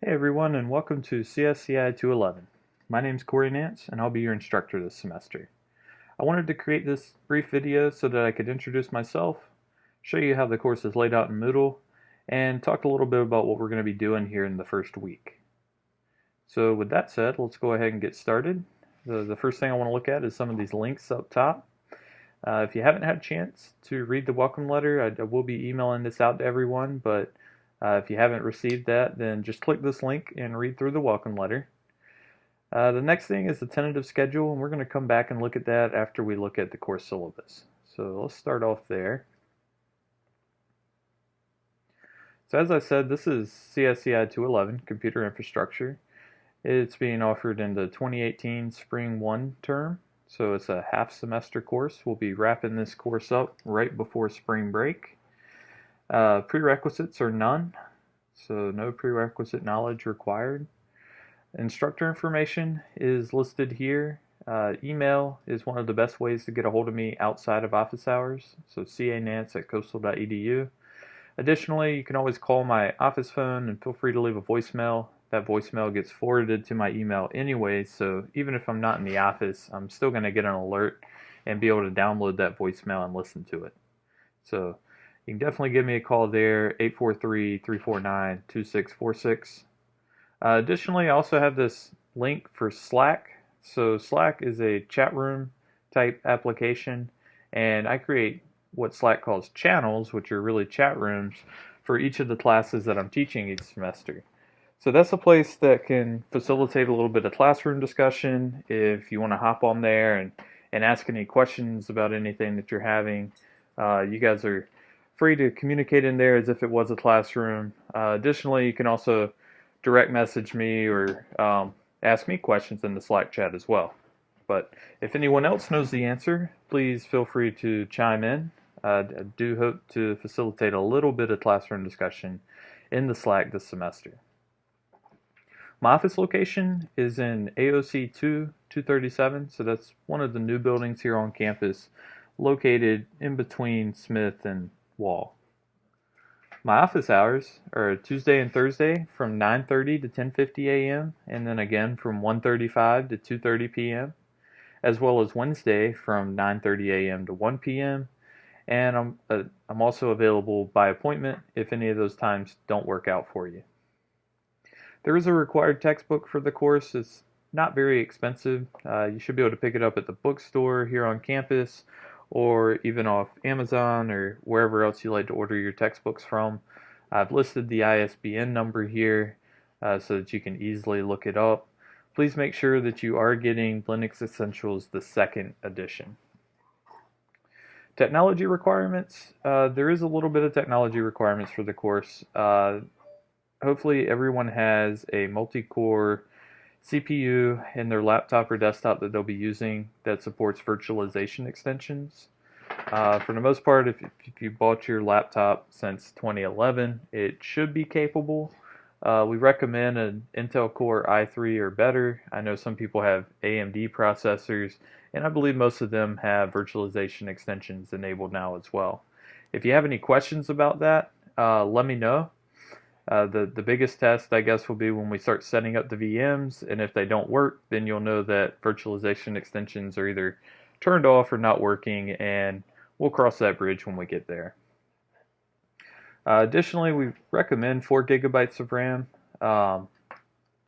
Hey everyone, and welcome to CSCI 211. My name is Corey Nance, and I'll be your instructor this semester. I wanted to create this brief video so that I could introduce myself, show you how the course is laid out in Moodle, and talk a little bit about what we're going to be doing here in the first week. So with that said, let's go ahead and get started. The first thing I want to look at is some of these links up top. If you haven't had a chance to read the welcome letter, I will be emailing this out to everyone, but if you haven't received that, then just click this link and read through the welcome letter. The next thing is the tentative schedule, and we're going to come back and look at that after we look at the course syllabus. So let's start off there. So as I said, this is CSCI 211, Computer Infrastructure. It's being offered in the 2018 Spring 1 term, so it's a half semester course. We'll be wrapping this course up right before spring break. Prerequisites are none, so no prerequisite knowledge required. Instructor information is listed here. Email is one of the best ways to get a hold of me outside of office hours, so canance@coastal.edu. Additionally, you can always call my office phone and feel free to leave a voicemail. That voicemail gets forwarded to my email anyway, so even if I'm not in the office, I'm still going to get an alert and be able to download that voicemail and listen to it. So you can definitely give me a call there, 843-349-2646. Additionally, I also have this link for Slack. So Slack is a chat room type application, and I create what Slack calls channels, which are really chat rooms, for each of the classes that I'm teaching each semester. So that's a place that can facilitate a little bit of classroom discussion. If you want to hop on there and ask any questions about anything that you're having, you guys are free to communicate in there as if it was a classroom. Additionally, you can also direct message me or ask me questions in the Slack chat as well. But if anyone else knows the answer, please feel free to chime in. I do hope to facilitate a little bit of classroom discussion in the Slack this semester. My office location is in AOC 237, so that's one of the new buildings here on campus, located in between Smith and Wall. My office hours are Tuesday and Thursday from 9:30 to 10:50 a.m. and then again from 1:35 to 2:30 p.m., as well as Wednesday from 9:30 a.m. to 1 p.m. And I'm also available by appointment if any of those times don't work out for you. There is a required textbook for the course. It's not very expensive. You should be able to pick it up at the bookstore here on campus or even off Amazon or wherever else you like to order your textbooks from. I've listed the ISBN number here so that you can easily look it up. Please make sure that you are getting Linux Essentials, the second edition. Technology requirements. There is a little bit of technology requirements for the course. Hopefully everyone has a multi-core CPU in their laptop or desktop that they'll be using that supports virtualization extensions. For the most part, if you bought your laptop since 2011, it should be capable. We recommend an Intel Core i3 or better. I know some people have AMD processors, and I believe most of them have virtualization extensions enabled now as well. If you have any questions about that, let me know. The biggest test, I guess, will be when we start setting up the VMs, and if they don't work, then you'll know that virtualization extensions are either turned off or not working, and we'll cross that bridge when we get there. Additionally, we recommend 4 gigabytes of RAM,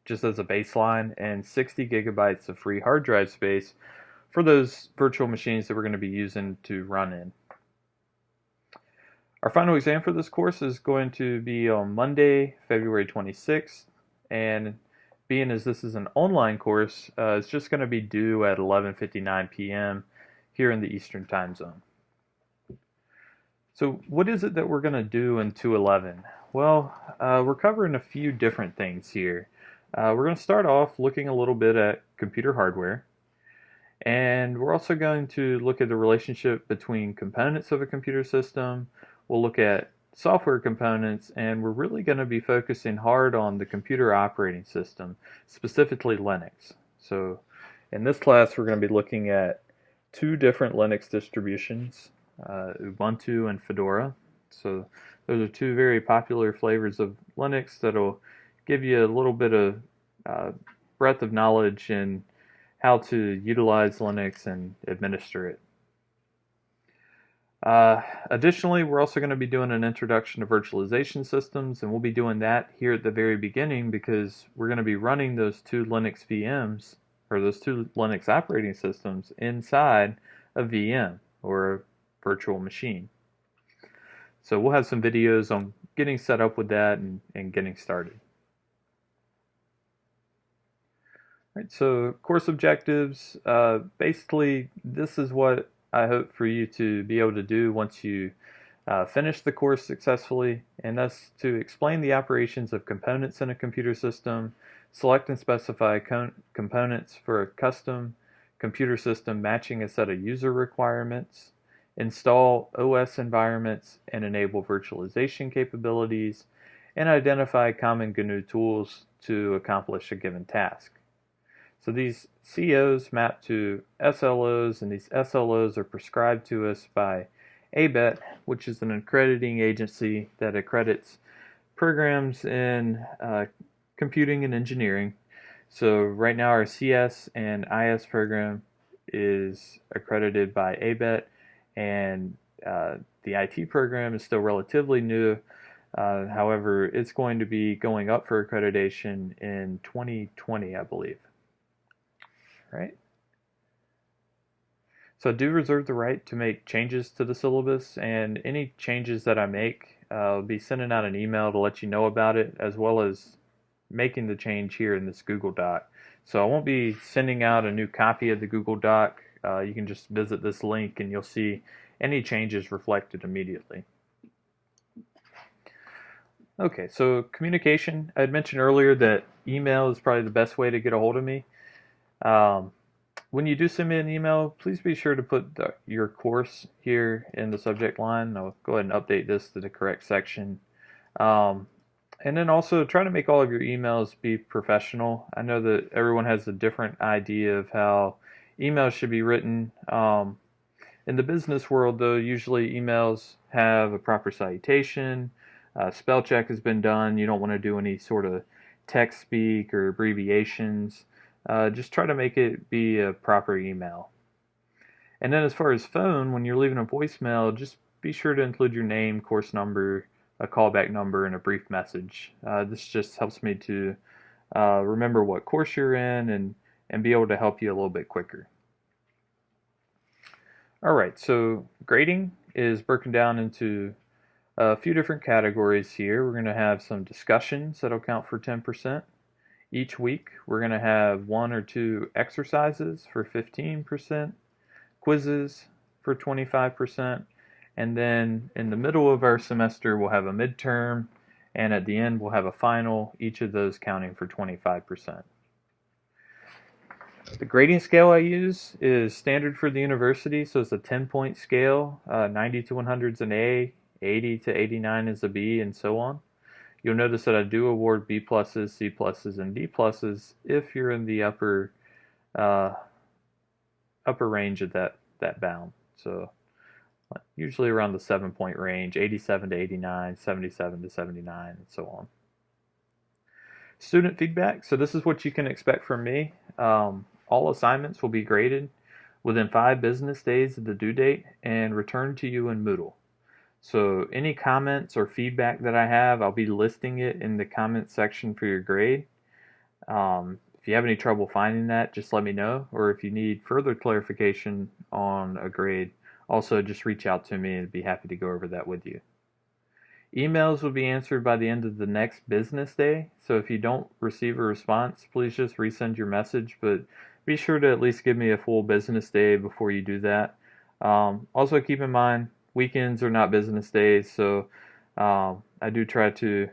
just as a baseline, and 60 gigabytes of free hard drive space for those virtual machines that we're going to be using to run in. Our final exam for this course is going to be on Monday, February 26th, and being as this is an online course, it's just going to be due at 11:59 p.m. here in the Eastern Time Zone. So what is it that we're going to do in 211? Well, we're covering a few different things here. We're going to start off looking a little bit at computer hardware, and we're also going to look at the relationship between components of a computer system. We'll look at software components, and we're really going to be focusing hard on the computer operating system, specifically Linux. So in this class, we're going to be looking at 2 different Linux distributions, Ubuntu and Fedora. So those are 2 very popular flavors of Linux that'll give you a little bit of uh, breadth of knowledge in how to utilize Linux and administer it. Additionally, we're also going to be doing an introduction to virtualization systems, and we'll be doing that here at the very beginning because we're going to be running those two Linux VMs, or those two Linux operating systems, inside a VM, or a virtual machine. So we'll have some videos on getting set up with that and getting started. Right, so course objectives, basically this is what I hope for you to be able to do once you finish the course successfully, and that's to explain the operations of components in a computer system, select and specify components for a custom computer system matching a set of user requirements, install OS environments and enable virtualization capabilities, and identify common GNU tools to accomplish a given task. So these COs map to SLOs, and these SLOs are prescribed to us by ABET, which is an accrediting agency that accredits programs in computing and engineering. So right now our CS and IS program is accredited by ABET, and the IT program is still relatively new. However, it's going to be going up for accreditation in 2020, I believe. Right? So I do reserve the right to make changes to the syllabus, and any changes that I make, I'll be sending out an email to let you know about it, as well as making the change here in this Google Doc. So I won't be sending out a new copy of the Google Doc. You can just visit this link and you'll see any changes reflected immediately. Okay, so communication. I had mentioned earlier that email is probably the best way to get a hold of me. When you do send me an email, please be sure to put your course here in the subject line. I'll go ahead and update this to the correct section. And then also try to make all of your emails be professional. I know that everyone has a different idea of how emails should be written. In the business world, though, usually emails have a proper salutation. Spell check has been done. You don't want to do any sort of text speak or abbreviations. Just try to make it be a proper email. And then as far as phone, when you're leaving a voicemail, just be sure to include your name, course number, a callback number, and a brief message. This just helps me to remember what course you're in and be able to help you a little bit quicker. Alright, so grading is broken down into a few different categories here. We're going to have some discussions that'll count for 10%. Each week we're going to have 1 or 2 exercises for 15%, quizzes for 25%, and then in the middle of our semester we'll have a midterm, and at the end we'll have a final, each of those counting for 25%. The grading scale I use is standard for the university, so it's a 10-point scale. 90 to 100 is an A, 80 to 89 is a B, and so on. You'll notice that I do award B pluses, C pluses, and D pluses if you're in the upper range of that bound. So usually around the 7-point range, 87 to 89, 77 to 79, and so on. Student feedback. So this is what you can expect from me. All assignments will be graded within 5 business days of the due date and returned to you in Moodle. So any comments or feedback that I have, I'll be listing it in the comments section for your grade. If you have any trouble finding that, just let me know. Or if you need further clarification on a grade, also just reach out to me and I'd be happy to go over that with you. Emails will be answered by the end of the next business day. So if you don't receive a response, please just resend your message, but be sure to at least give me a full business day before you do that. Also keep in mind, weekends are not business days, so I do try to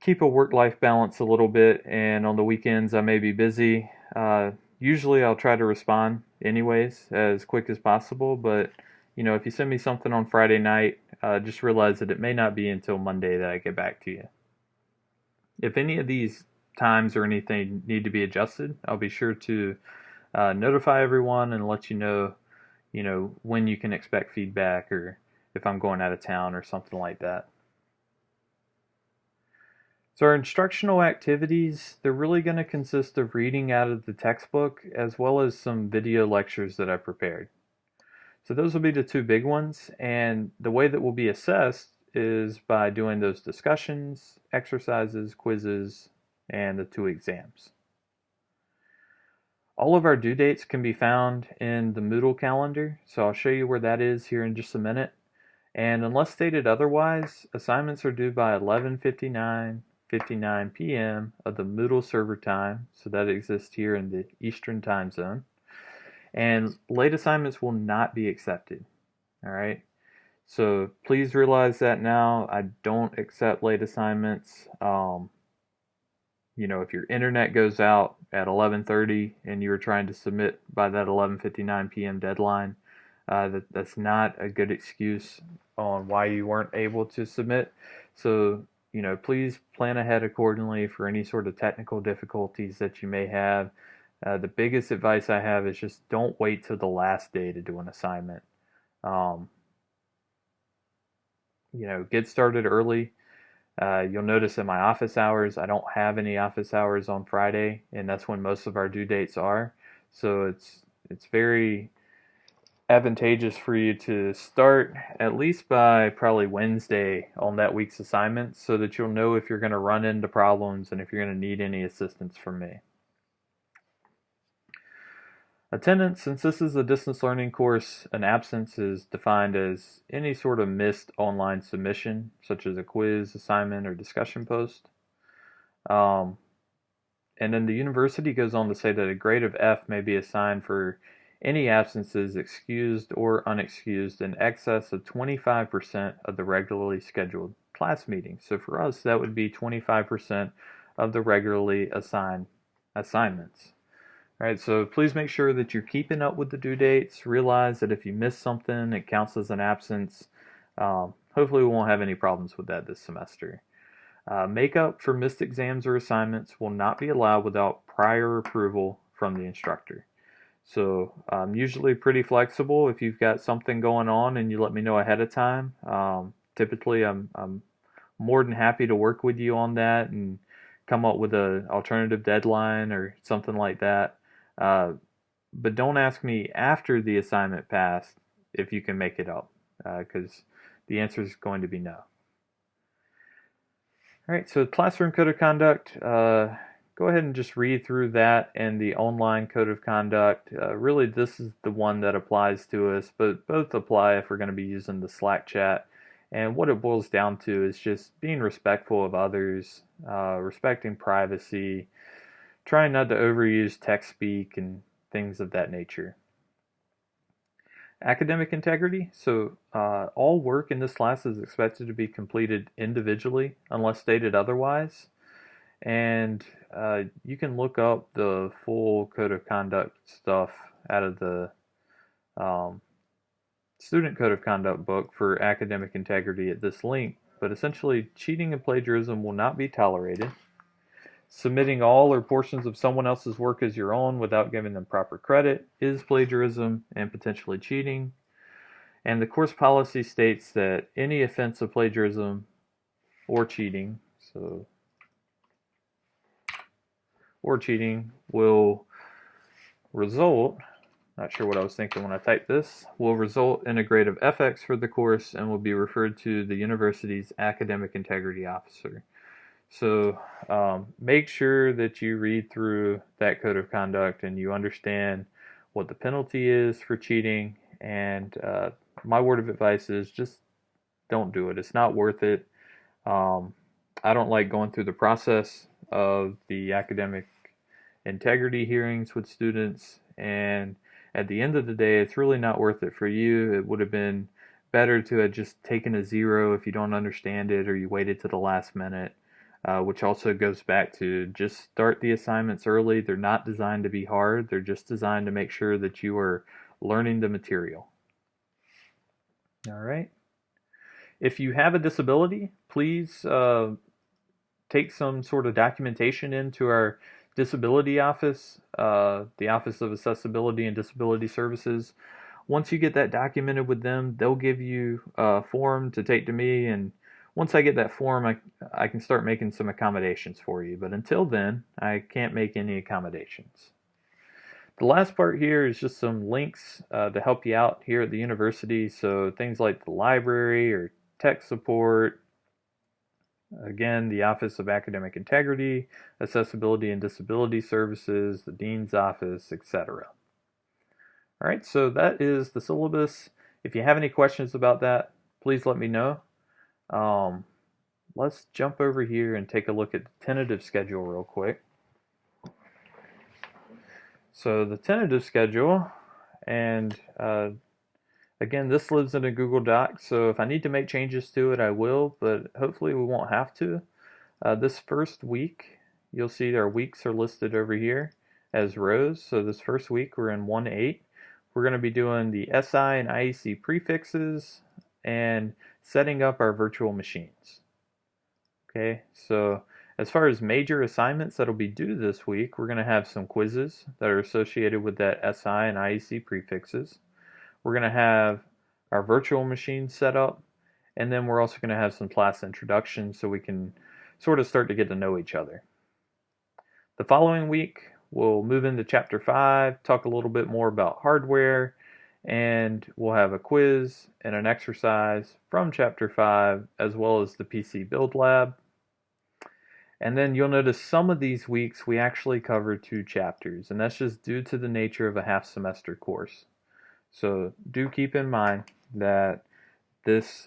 keep a work-life balance a little bit, and on the weekends I may be busy. Usually I'll try to respond anyways as quick as possible, but you know, if you send me something on Friday night, just realize that it may not be until Monday that I get back to you. If any of these times or anything need to be adjusted, I'll be sure to notify everyone and let you know when you can expect feedback, or if I'm going out of town or something like that. So our instructional activities, they're really going to consist of reading out of the textbook as well as some video lectures that I prepared. So those will be the two big ones, and the way that we'll be assessed is by doing those discussions, exercises, quizzes, and the two exams. All of our due dates can be found in the Moodle calendar, so I'll show you where that is here in just a minute. And unless stated otherwise, assignments are due by 11:59 p.m. of the Moodle server time, so that exists here in the Eastern time zone. And late assignments will not be accepted. All right. So please realize that now. I don't accept late assignments. If your internet goes out at 11:30 and you were trying to submit by that 11:59 p.m. deadline, that's not a good excuse on why you weren't able to submit. So, please plan ahead accordingly for any sort of technical difficulties that you may have. The biggest advice I have is just don't wait till the last day to do an assignment. Get started early. You'll notice in my office hours, I don't have any office hours on Friday, and that's when most of our due dates are. So it's very advantageous for you to start at least by probably Wednesday on that week's assignments so that you'll know if you're going to run into problems and if you're going to need any assistance from me. Attendance, since this is a distance learning course, an absence is defined as any sort of missed online submission, such as a quiz, assignment, or discussion post. And then the university goes on to say that a grade of F may be assigned for any absences excused or unexcused in excess of 25% of the regularly scheduled class meetings. So for us, that would be 25% of the regularly assigned assignments. All right, so please make sure that you're keeping up with the due dates. Realize that if you miss something, it counts as an absence. Hopefully we won't have any problems with that this semester. Makeup for missed exams or assignments will not be allowed without prior approval from the instructor. So I'm usually pretty flexible. If you've got something going on and you let me know ahead of time, typically I'm more than happy to work with you on that and come up with an alternative deadline or something like that. But don't ask me after the assignment passed if you can make it up, because the answer is going to be no. All right, so classroom code of conduct, go ahead and just read through that and the online code of conduct. Really, this is the one that applies to us, but both apply if we're going to be using the Slack chat. And what it boils down to is just being respectful of others, respecting privacy, trying not to overuse text speak and things of that nature. Academic integrity. So all work in this class is expected to be completed individually unless stated otherwise. And you can look up the full code of conduct stuff out of the student code of conduct book for academic integrity at this link. But essentially, cheating and plagiarism will not be tolerated. Submitting all or portions of someone else's work as your own without giving them proper credit is plagiarism and potentially cheating. And the course policy states that any offense of plagiarism or cheating, will result, not sure what I was thinking when I typed this, will result in a grade of FX for the course and will be referred to the university's academic integrity officer. So make sure that you read through that code of conduct and you understand what the penalty is for cheating. And my word of advice is just don't do it. It's not worth it. I don't like going through the process of the academic integrity hearings with students. And at the end of the day, it's really not worth it for you. It would have been better to have just taken a 0 if you don't understand it or you waited to the last minute. Which also goes back to just start the assignments early. They're not designed to be hard. They're just designed to make sure that you are learning the material. All right. If you have a disability, please take some sort of documentation into our disability office, the Office of Accessibility and Disability Services. Once you get that documented with them, they'll give you a form to take to me, and once I get that form, I can start making some accommodations for you. But until then, I can't make any accommodations. The last part here is just some links to help you out here at the university. So things like the library or tech support, again, the Office of Academic Integrity, Accessibility and Disability Services, the Dean's Office, etc. All right, so that is the syllabus. If you have any questions about that, please let me know. Let's jump over here and take a look at the tentative schedule real quick. So the tentative schedule, and again, this lives in a Google Doc, so if I need to make changes to it, I will, but hopefully we won't have to. This first week, you'll see our weeks are listed over here as rows. So this first week, we're in 1-8. We're going to be doing the SI and IEC prefixes and setting up our virtual machines. Okay, so as far as major assignments that'll be due this week, we're going to have some quizzes that are associated with that SI and IEC prefixes. We're going to have our virtual machine set up, and then we're also going to have some class introductions so we can sort of start to get to know each other. The following week, we'll move into Chapter 5, talk a little bit more about hardware, and we'll have a quiz and an exercise from Chapter 5, as well as the PC Build Lab. And then you'll notice some of these weeks we actually cover 2 chapters, and that's just due to the nature of a half semester course. So do keep in mind that this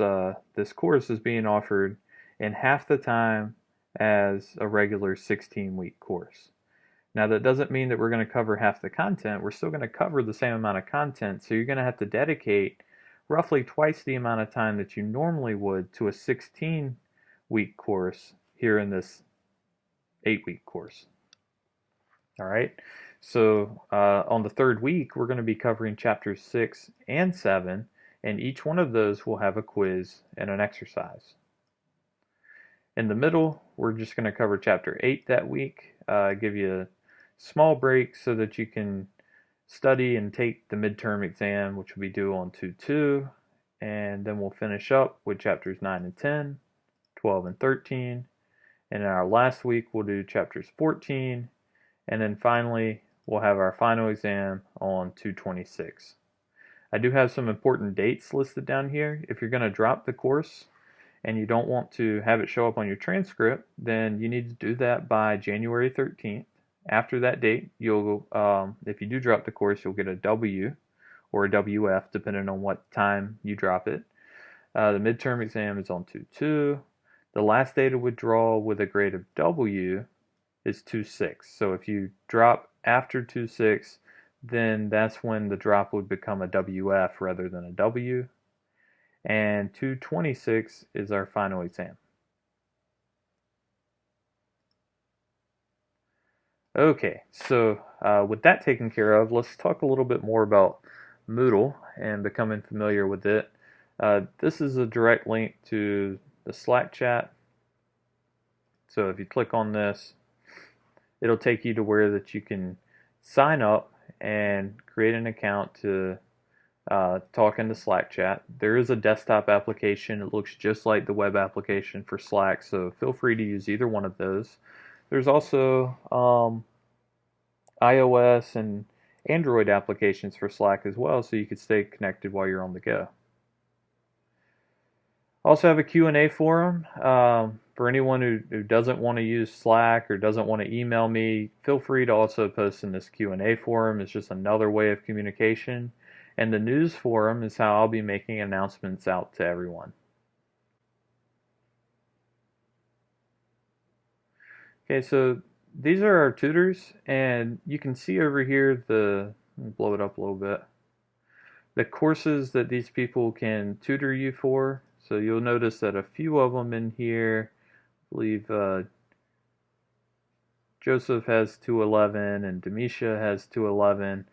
course is being offered in half the time as a regular 16-week course. Now that doesn't mean that we're going to cover half the content. We're still going to cover the same amount of content, so you're going to have to dedicate roughly twice the amount of time that you normally would to a 16-week course here in this 8-week course. All right, so on the third week, we're going to be covering chapters 6 and 7, and each one of those will have a quiz and an exercise. In the middle, we're just going to cover chapter 8 that week, give you a small break so that you can study and take the midterm exam, which will be due on 2/2, and then we'll finish up with chapters 9 and 10, 12 and 13, and in our last week, we'll do chapters 14, and then finally, we'll have our final exam on 2/26. I do have some important dates listed down here. If you're going to drop the course and you don't want to have it show up on your transcript, then you need to do that by January 13th. After that date, you'll, if you do drop the course, you'll get a W or a WF, depending on what time you drop it. The midterm exam is on 2/2. The last day to withdraw with a grade of W is 2/6. So if you drop after 2/6, then that's when the drop would become a WF rather than a W. And 2/26 is our final exam. Okay, so with that taken care of, let's talk a little bit more about Moodle and becoming familiar with it. This is a direct link to the Slack chat. So if you click on this, it'll take you to where that you can sign up and create an account to talk in the Slack chat. There is a desktop application. It looks just like the web application for Slack, so feel free to use either one of those. There's also iOS and Android applications for Slack as well, so you can stay connected while you're on the go. Also have a Q&A forum. For anyone who doesn't want to use Slack or doesn't want to email me, feel free to also post in this Q&A forum. It's just another way of communication. And the news forum is how I'll be making announcements out to everyone. Okay, so these are our tutors, and you can see over here let me blow it up a little bit, the courses that these people can tutor you for. So you'll notice that a few of them in here, I believe Joseph has 211 and Demisha has 211.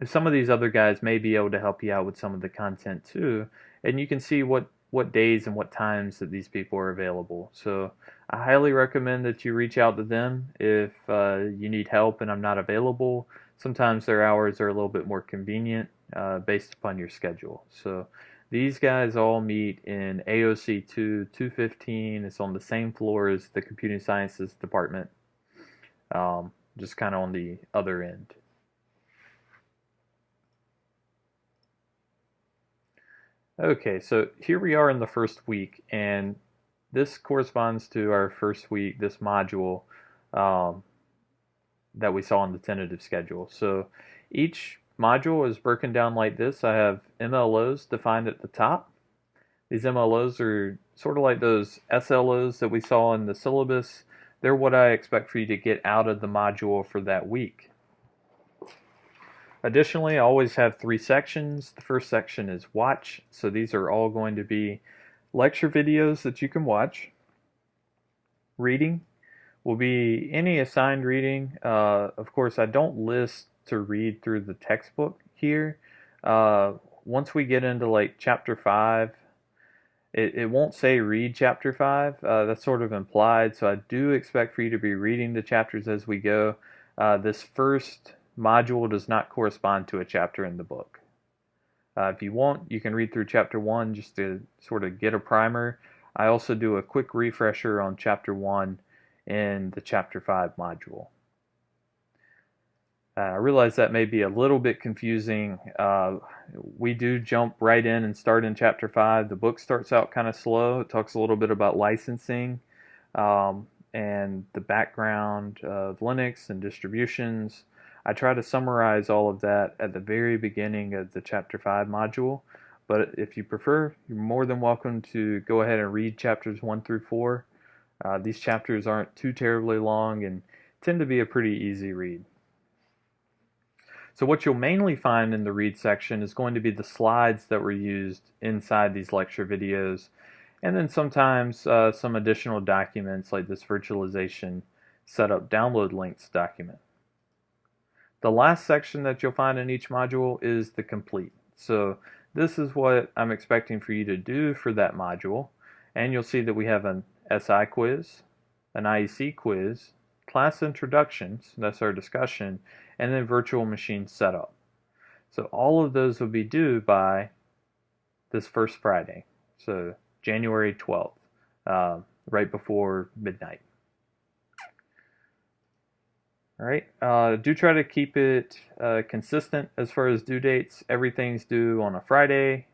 Some of these other guys may be able to help you out with some of the content too, and you can see what days and what times that these people are available. So I highly recommend that you reach out to them if you need help and I'm not available. Sometimes their hours are a little bit more convenient based upon your schedule. So These guys all meet in AOC 215. It's on the same floor as the Computing Sciences Department, just kind of on the other end. Okay, so here we are in the first week, and this corresponds to our first week, this module um, that we saw on the tentative schedule. So each module is broken down like this. I have MLOs defined at the top. These MLOs are sort of like those SLOs that we saw in the syllabus. They're what I expect for you to get out of the module for that week. Additionally, I always have 3 sections. The first section is watch. So these are all going to be lecture videos that you can watch. Reading will be any assigned reading. Of course, I don't list to read through the textbook here. Once we get into like chapter 5, it won't say read chapter 5. That's sort of implied, so I do expect for you to be reading the chapters as we go. This first module does not correspond to a chapter in the book. If you want, you can read through chapter 1 just to sort of get a primer. I also do a quick refresher on chapter 1 in the chapter 5 module. I realize that may be a little bit confusing. We do jump right in and start in chapter 5. The book starts out kind of slow. It talks a little bit about licensing and the background of Linux and distributions. I try to summarize all of that at the very beginning of the chapter 5 module, but if you prefer, you're more than welcome to go ahead and read chapters 1 through 4. These chapters aren't too terribly long and tend to be a pretty easy read. So what you'll mainly find in the read section is going to be the slides that were used inside these lecture videos, and then sometimes some additional documents like this virtualization setup download links document. The last section that you'll find in each module is the complete. So this is what I'm expecting for you to do for that module, and you'll see that we have an SI quiz, an IEC quiz, class introductions, that's our discussion, and then virtual machine setup. So all of those will be due by this first Friday, so January 12th, right before midnight. All right, do try to keep it consistent as far as due dates. Everything's due on a Friday,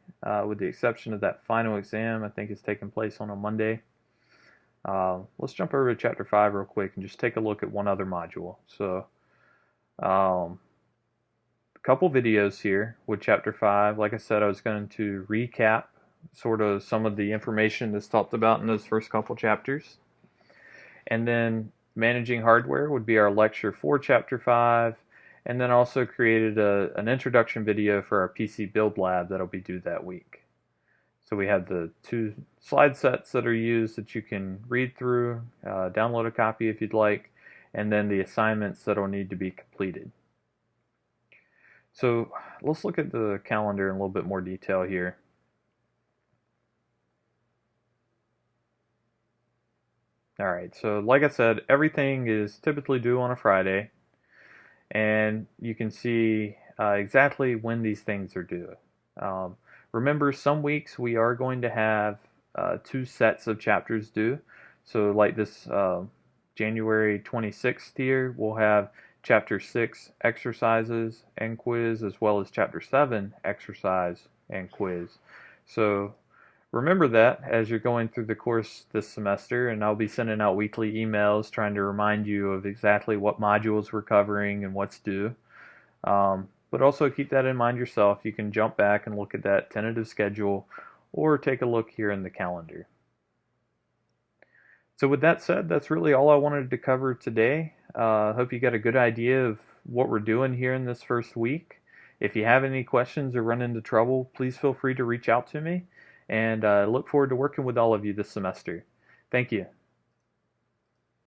with the exception of that final exam. I think it's taking place on a Monday. Let's jump over to chapter 5 real quick and just take a look at one other module. So a couple videos here with chapter 5. Like I said, I was going to recap sort of some of the information that's talked about in those first couple chapters. And then managing hardware would be our lecture for chapter 5. And then also created an introduction video for our PC build lab that'll be due that week. So we have the 2 slide sets that are used that you can read through, download a copy if you'd like, and then the assignments that will need to be completed. So let's look at the calendar in a little bit more detail here. Alright, so like I said, everything is typically due on a Friday, and you can see exactly when these things are due. Remember, some weeks we are going to have 2 sets of chapters due. So like this January 26th here, we'll have Chapter 6 exercises and quiz, as well as Chapter 7 exercise and quiz. So remember that as you're going through the course this semester, and I'll be sending out weekly emails trying to remind you of exactly what modules we're covering and what's due. But also keep that in mind yourself. You can jump back and look at that tentative schedule or take a look here in the calendar. So with that said, that's really all I wanted to cover today. I hope you got a good idea of what we're doing here in this first week. If you have any questions or run into trouble, please feel free to reach out to me. And I look forward to working with all of you this semester. Thank you.